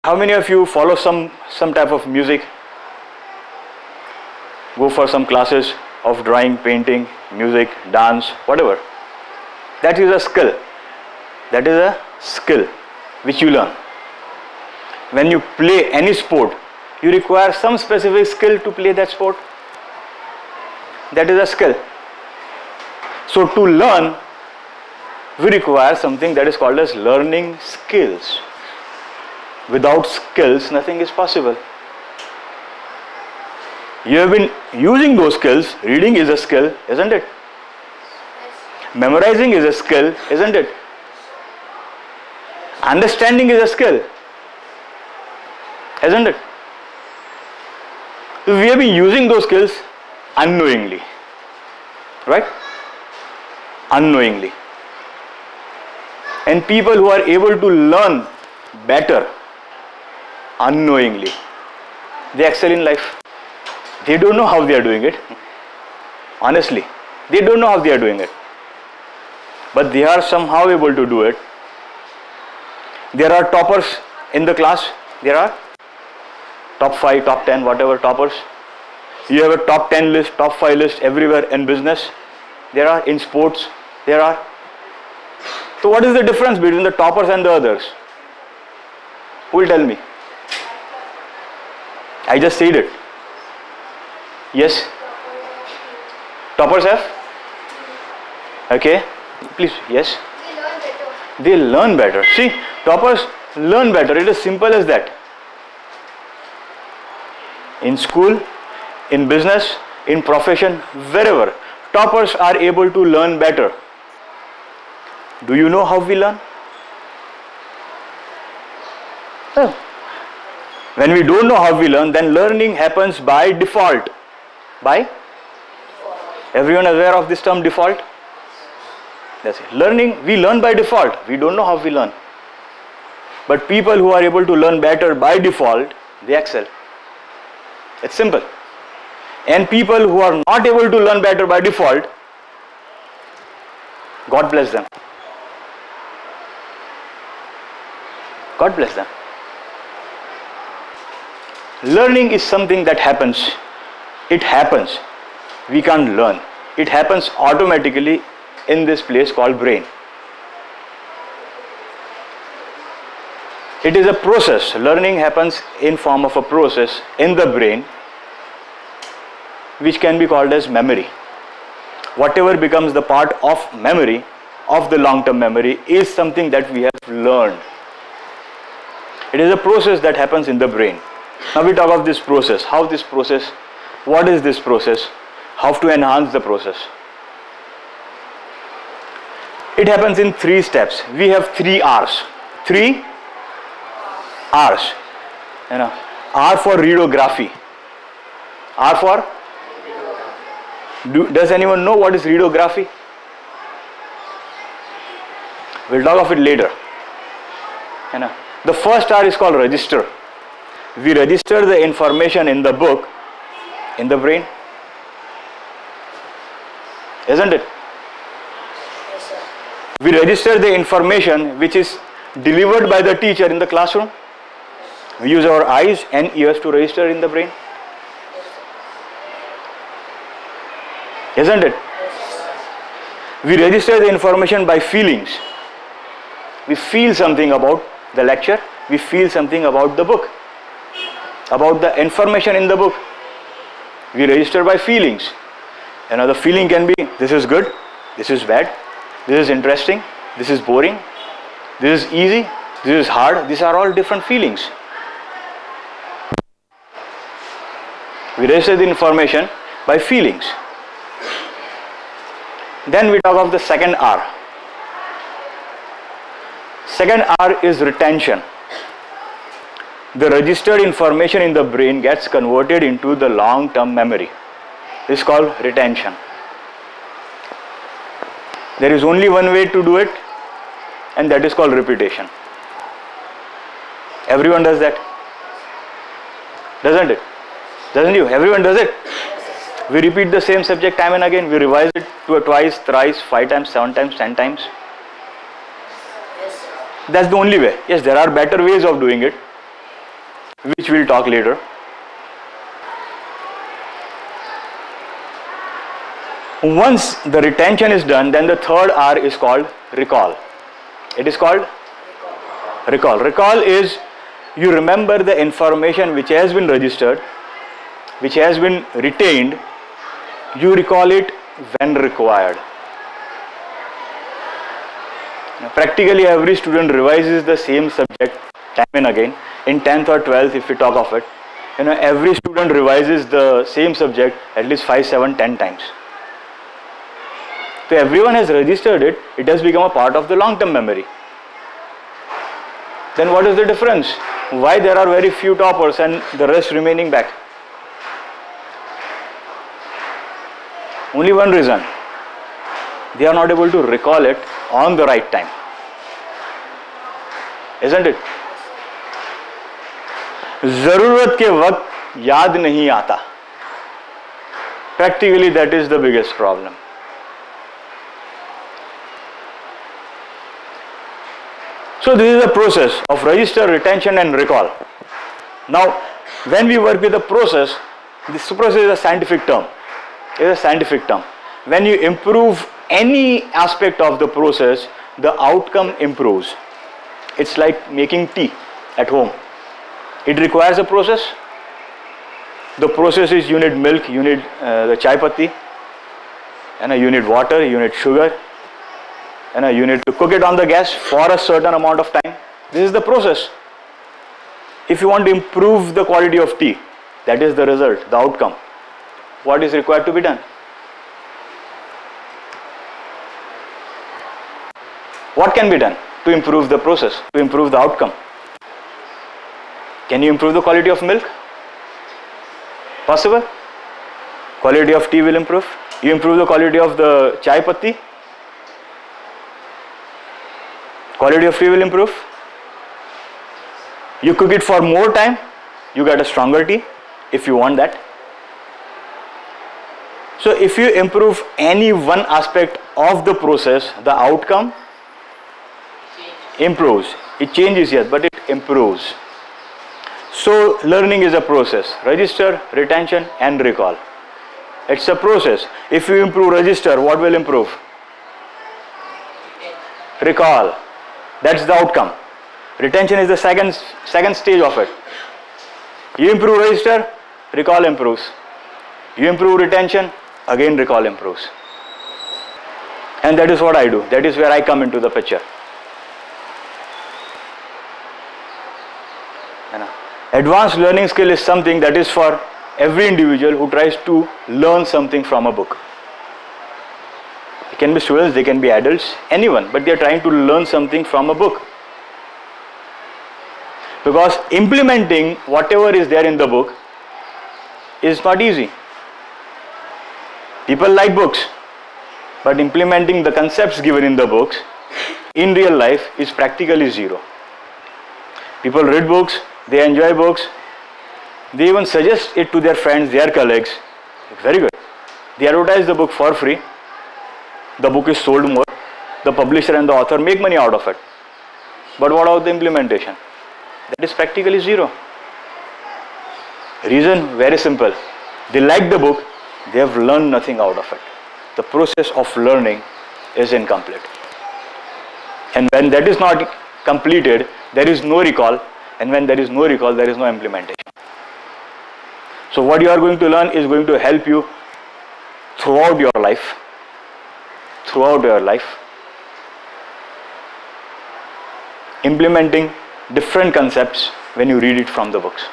How many of you follow some type of music? Go for some classes of drawing, painting, music, dance, whatever. That is a skill. That is a skill which you learn. When you play any sport, you require some specific skill to play that sport. That is a skill. So to learn, we require something that is called as learning skills. Without skills, nothing is possible. You have been using those skills. Reading is a skill, isn't it? Memorizing is a skill, isn't it? Understanding is a skill, isn't it? So we have been using those skills unknowingly, right? Unknowingly. And people who are able to learn better unknowingly, they excel in life. They don't know how they are doing it. Honestly, they don't know how they are doing it. But they are somehow able to do it. There are toppers in the class. There are top 5, top 10, whatever toppers. You have a top 10 list, top 5 list everywhere in business. There are in sports. There are. So what is the difference between the toppers and the others? Who will tell me? I just said it. Yes? Toppers have? Okay. Please, yes? They learn better. See, toppers learn better. It is simple as that. In school, in business, in profession, wherever, toppers are able to learn better. Do you know how we learn? No. When we don't know how we learn, then learning happens by default. By? Everyone aware of this term default? That's it. Learning, we learn by default. We don't know how we learn. But people who are able to learn better by default, they excel. It's simple. And people who are not able to learn better by default, God bless them. God bless them. Learning is something that happens. It happens. We can't learn. It happens automatically in this place called brain. It is a process. Learning happens in form of a process in the brain, which can be called as memory. Whatever becomes the part of memory, of the long-term memory, is something that we have learned. It is a process that happens in the brain. Now we talk of this process. How this process, what is this process? How to enhance the process? It happens in 3 steps. We have 3 R's. 3 R's. You know, R for readography. R for? Does anyone know what is readography? We'll talk of it later. You know, the first R is called register. We register the information in the book, in the brain. Isn't it? Yes, sir. We register the information which is delivered by the teacher in the classroom. We use our eyes and ears to register in the brain. Isn't it? We register the information by feelings. We feel something about the lecture. We feel something about the book, about the information in the book. We register by feelings. Another feeling can be, this is good, this is bad, this is interesting, this is boring, this is easy, this is hard. These are all different feelings. We register the information by feelings. Then we talk of the second R. Second R is retention. The registered information in the brain gets converted into the long-term memory. This is called retention. There is only one way to do it, and that is called repetition. Everyone does that, doesn't it? Doesn't you? Everyone does it. We repeat the same subject time and again. We revise it twice, thrice, 5 times, 7 times, 10 times. Yes, sir. That's the only way. Yes, there are better ways of doing it. which we'll talk later. Once the retention is done, then the third R is called recall. It is called recall. Recall is you remember the information which has been registered, which has been retained, you recall it when required. Now, practically every student revises the same subject time and again. In 10th or 12th, if we talk of it, every student revises the same subject at least 5, 7, 10 times. So everyone has registered it, it has become a part of the long-term memory. Then what is the difference? Why there are very few toppers and the rest remaining back? Only one reason. They are not able to recall it on the right time. Isn't it? जरूरत के वक्त याद नहीं आता. Practically that is the biggest problem. So this is a process of register, retention and recall. Now when we work with the process, this process is a scientific term. It is a scientific term. When you improve any aspect of the process, the outcome improves. It's like making tea at home. It requires a process. The process is you need milk, you need the chai patti, and you need water, you need sugar, and you need to cook it on the gas for a certain amount of time. This is the process. If you want to improve the quality of tea, that is the result, the outcome. What is required to be done? What can be done to improve the process, to improve the outcome? Can you improve the quality of milk? Possible? Quality of tea will improve. You improve the quality of the chai patti. Quality of tea will improve. You cook it for more time, you get a stronger tea if you want that. So if you improve any one aspect of the process, the outcome improves. It changes, yes, but it improves. So learning is a process. Register, retention and recall. It's a process. If you improve register, what will improve? Recall. That's the outcome. Retention is the second stage of it. You improve register, recall improves. You improve retention, again recall improves. And that is what I do. That is where I come into the picture. Advanced learning skill is something that is for every individual who tries to learn something from a book. They can be students, they can be adults, anyone, but they are trying to learn something from a book. Because implementing whatever is there in the book is not easy. People like books, but implementing the concepts given in the books in real life is practically zero. People read books, they enjoy books, they even suggest it to their friends, their colleagues. Very good. They advertise the book for free. The book is sold more. The publisher and the author make money out of it. But what about the implementation? That is practically zero. Reason very simple. They like the book, they have learned nothing out of it. The process of learning is incomplete. And when that is not completed, there is no recall. And when there is no recall, there is no implementation. So what you are going to learn is going to help you throughout your life. Throughout your life. Implementing different concepts when you read it from the books.